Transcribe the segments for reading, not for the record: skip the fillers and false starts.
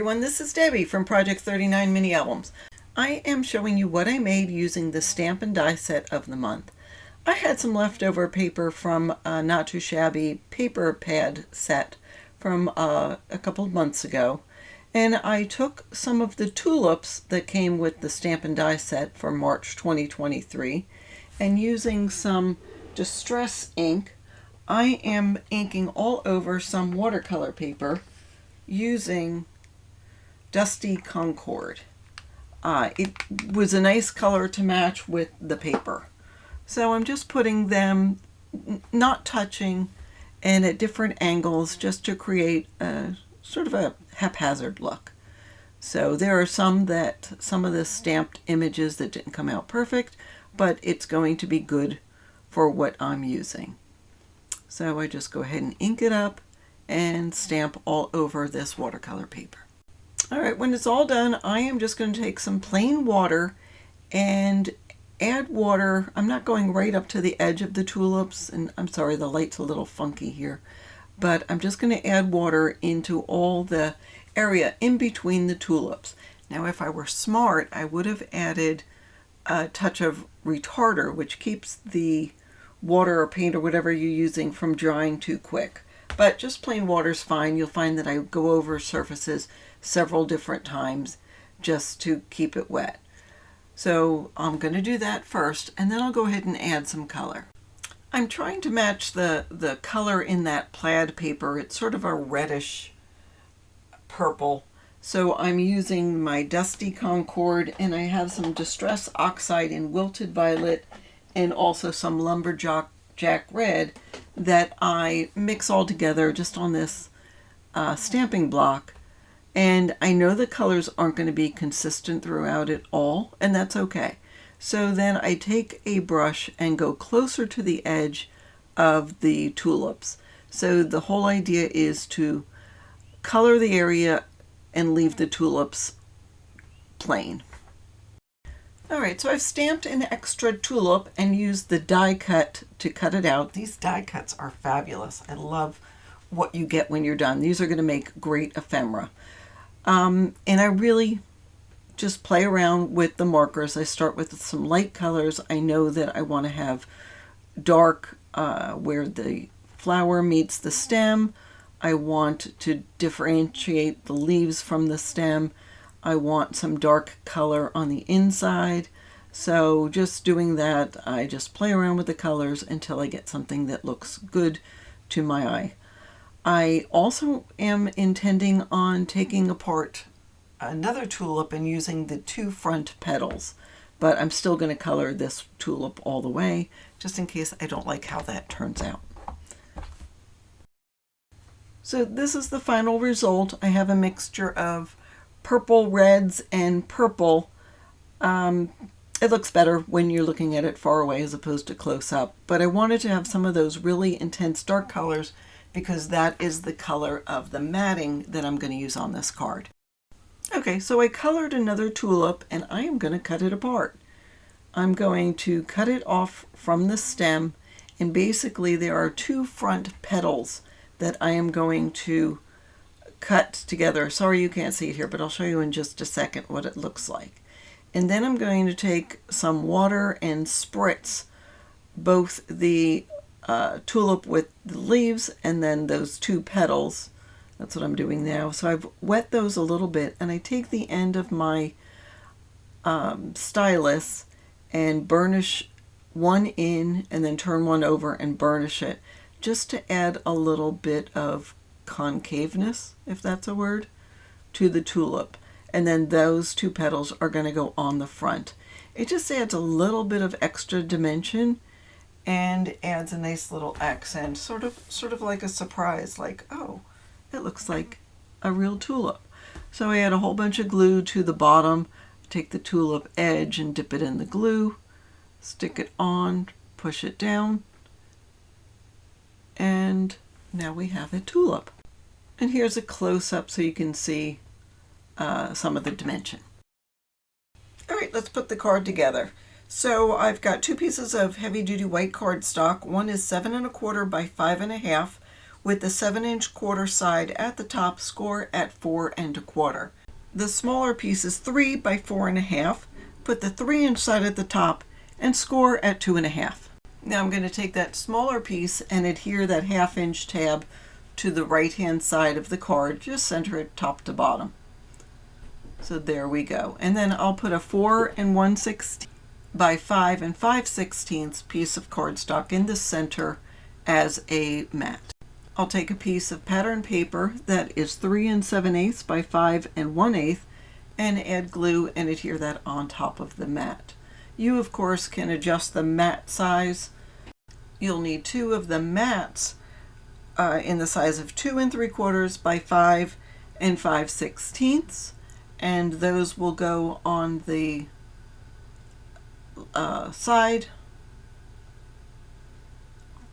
everyone, this is Debbie from Project 39 Mini Albums. I am showing you what I made using the stamp and die set of the month. I had some leftover paper from a Not Too Shabby paper pad set from a couple of months ago, and I took some of the tulips that came with the stamp and die set for March 2023, and using some distress ink, I am inking all over some watercolor paper using Dusty Concord. It was a nice color to match with the paper. So I'm just putting them, not touching, and at different angles just to create a sort of a haphazard look. So there are some of the stamped images that didn't come out perfect, but it's going to be good for what I'm using. So I just go ahead and ink it up and stamp all over this watercolor paper. All right, when it's all done, I am just going to take some plain water and add water. I'm not going right up to the edge of the tulips, and I'm sorry, the light's a little funky here, but I'm just going to add water into all the area in between the tulips. Now, if I were smart, I would have added a touch of retarder, which keeps the water or paint or whatever you're using from drying too quick. But just plain water is fine. You'll find that I go over surfaces several different times just to keep it wet. So I'm going to do that first, and then I'll go ahead and add some color. I'm trying to match the color in that plaid paper. It's sort of a reddish purple. So I'm using my Dusty Concord, and I have some Distress Oxide in Wilted Violet and also some Lumberjack Red that I mix all together just on this stamping block. And I know the colors aren't going to be consistent throughout it all, and that's okay. So then I take a brush and go closer to the edge of the tulips. So the whole idea is to color the area and leave the tulips plain. All right, so I've stamped an extra tulip and used the die cut to cut it out. These die cuts are fabulous. I love what you get when you're done. These are going to make great ephemera. And I really just play around with the markers. I start with some light colors. I know that I want to have dark where the flower meets the stem. I want to differentiate the leaves from the stem. I want some dark color on the inside. So just doing that, I just play around with the colors until I get something that looks good to my eye. I also am intending on taking apart another tulip and using the two front petals, but I'm still going to color this tulip all the way, just in case I don't like how that turns out. So this is the final result. I have a mixture of purple, reds, and purple. It looks better when you're looking at it far away as opposed to close up, but I wanted to have some of those really intense dark colors because that is the color of the matting that I'm going to use on this card. Okay, so I colored another tulip and I am going to cut it apart. I'm going to cut it off from the stem, and basically there are two front petals that I am going to cut together. Sorry you can't see it here, but I'll show you in just a second what it looks like. And then I'm going to take some water and spritz both the tulip with the leaves and then those two petals. That's what I'm doing now. So I've wet those a little bit, and I take the end of my stylus and burnish one in and then turn one over and burnish it just to add a little bit of concaveness, if that's a word, to the tulip. And then those two petals are going to go on the front. It just adds a little bit of extra dimension and adds a nice little accent, sort of like a surprise, like, oh, it looks like a real tulip. So I add a whole bunch of glue to the bottom, take the tulip edge and dip it in the glue, stick it on, push it down, and now we have a tulip. And here's a close-up so you can see some of the dimension. All right, let's put the card together. So I've got two pieces of heavy-duty white cardstock. One is 7 1/4 by 5 1/2, With the 7-inch quarter side at the top, score at 4 1/4. The smaller piece is 3 by 4 1/2. Put the 3-inch side at the top and score at 2 1/2. Now I'm going to take that smaller piece and adhere that 1/2 inch tab to the right hand side of the card. Just center it top to bottom. So there we go. And then I'll put a 4 1/16 by 5 5/16 piece of cardstock in the center as a mat. I'll take a piece of pattern paper that is 3 7/8 by 5 1/8 and add glue and adhere that on top of the mat. You of course can adjust the mat size. You'll need 2 of the mats in the size of 2 3/4 by 5 5/16, and those will go on the side,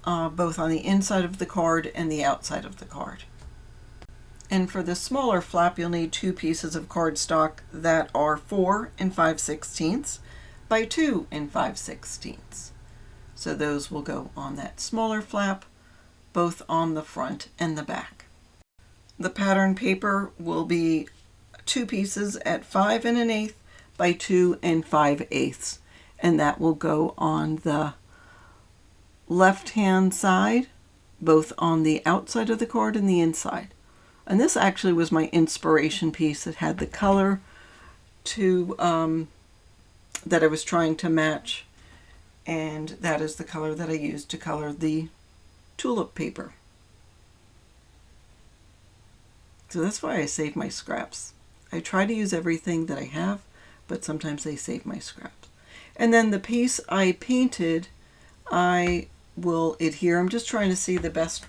both on the inside of the card and the outside of the card. And for the smaller flap, you'll need 2 pieces of cardstock that are 4 5/16 by 2 5/16. So those will go on that smaller flap, both on the front and the back. The pattern paper will be 2 pieces at 5 1/8 by 2 5/8, and that will go on the left hand side, both on the outside of the card and the inside. And this actually was my inspiration piece. It had the color to that I was trying to match, and that is the color that I used to color the tulip paper. So that's why I save my scraps. I try to use everything that I have, but sometimes I save my scraps. And then the piece I painted, I will adhere. I'm just trying to see the best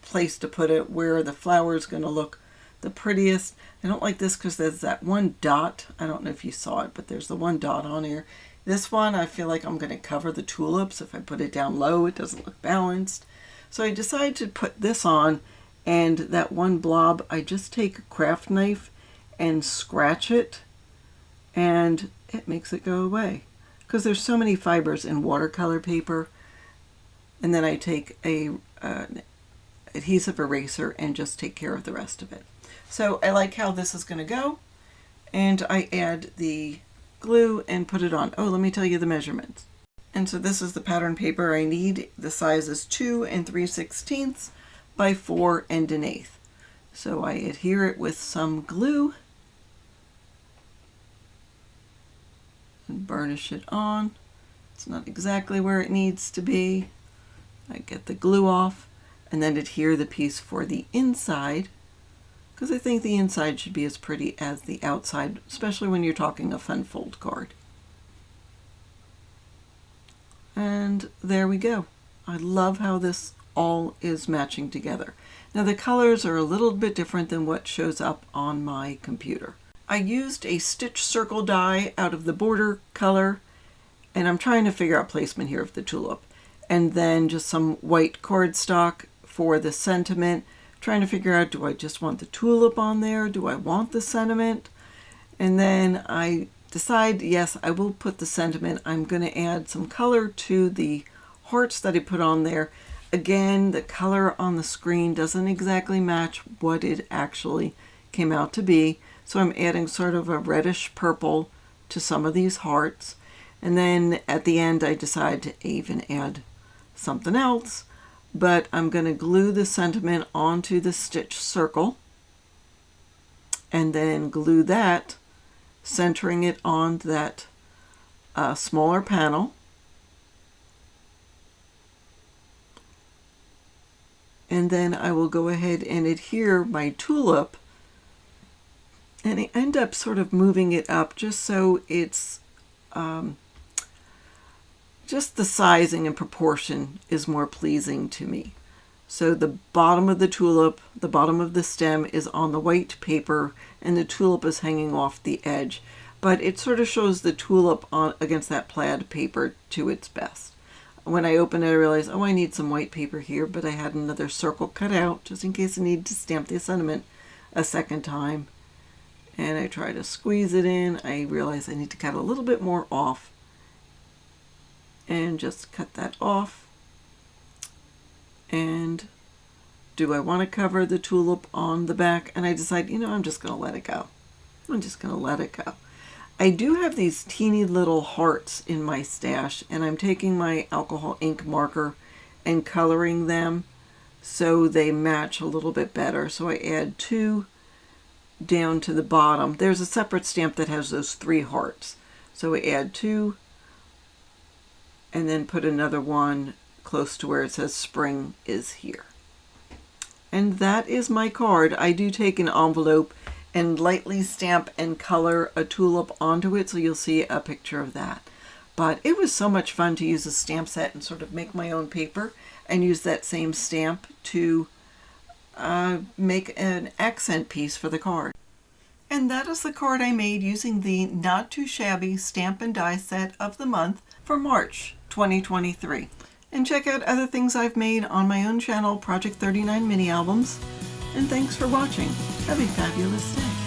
place to put it, where the flower is going to look the prettiest. I don't like this because there's that one dot. I don't know if you saw it, but there's the one dot on here. This one, I feel like I'm going to cover the tulips. If I put it down low, it doesn't look balanced. So I decided to put this on, and that one blob, I just take a craft knife and scratch it, and it makes it go away. Because there's so many fibers in watercolor paper. And then I take a adhesive eraser and just take care of the rest of it. So I like how this is going to go, and I add the glue and put it on. Oh, let me tell you the measurements. And so this is the pattern paper I need. The size is 2 3/16 by 4 1/8. So I adhere it with some glue and burnish it on. It's not exactly where it needs to be. I get the glue off and then adhere the piece for the inside, because I think the inside should be as pretty as the outside, especially when you're talking a fun fold card. And there we go. I love how this all is matching together. Now the colors are a little bit different than what shows up on my computer. I used a stitch circle die out of the border color, and I'm trying to figure out placement here of the tulip. And then just some white cardstock for the sentiment, trying to figure out, do I just want the tulip on there? Do I want the sentiment? And then I decide, yes, I will put the sentiment. I'm going to add some color to the hearts that I put on there. Again, the color on the screen doesn't exactly match what it actually came out to be. So I'm adding sort of a reddish purple to some of these hearts. And then at the end, I decide to even add something else, but I'm going to glue the sentiment onto the stitch circle and then glue that, centering it on that smaller panel. And then I will go ahead and adhere my tulip, and I end up sort of moving it up just so it's just the sizing and proportion is more pleasing to me. So the bottom of the tulip, the bottom of the stem is on the white paper, and the tulip is hanging off the edge. But it sort of shows the tulip on against that plaid paper to its best. When I opened it, I realized, oh, I need some white paper here, but I had another circle cut out just in case I need to stamp the sentiment a second time. And I try to squeeze it in. I realize I need to cut a little bit more off, and just cut that off and do I want to cover the tulip on the back? And I decide, I'm just going to let it go. I'm just going to let it go. I do have these teeny little hearts in my stash, and I'm taking my alcohol ink marker and coloring them so they match a little bit better. So I add 2 down to the bottom. There's a separate stamp that has those 3 hearts. So I add 2 and then put another one close to where it says spring is here. And that is my card. I do take an envelope and lightly stamp and color a tulip onto it, so you'll see a picture of that. But it was so much fun to use a stamp set and sort of make my own paper and use that same stamp to make an accent piece for the card. And that is the card I made using the Not Too Shabby Stamp and Die Set of the Month for March 2023. And check out other things I've made on my own channel, Project 39 Mini Albums. And thanks for watching. Have a fabulous day.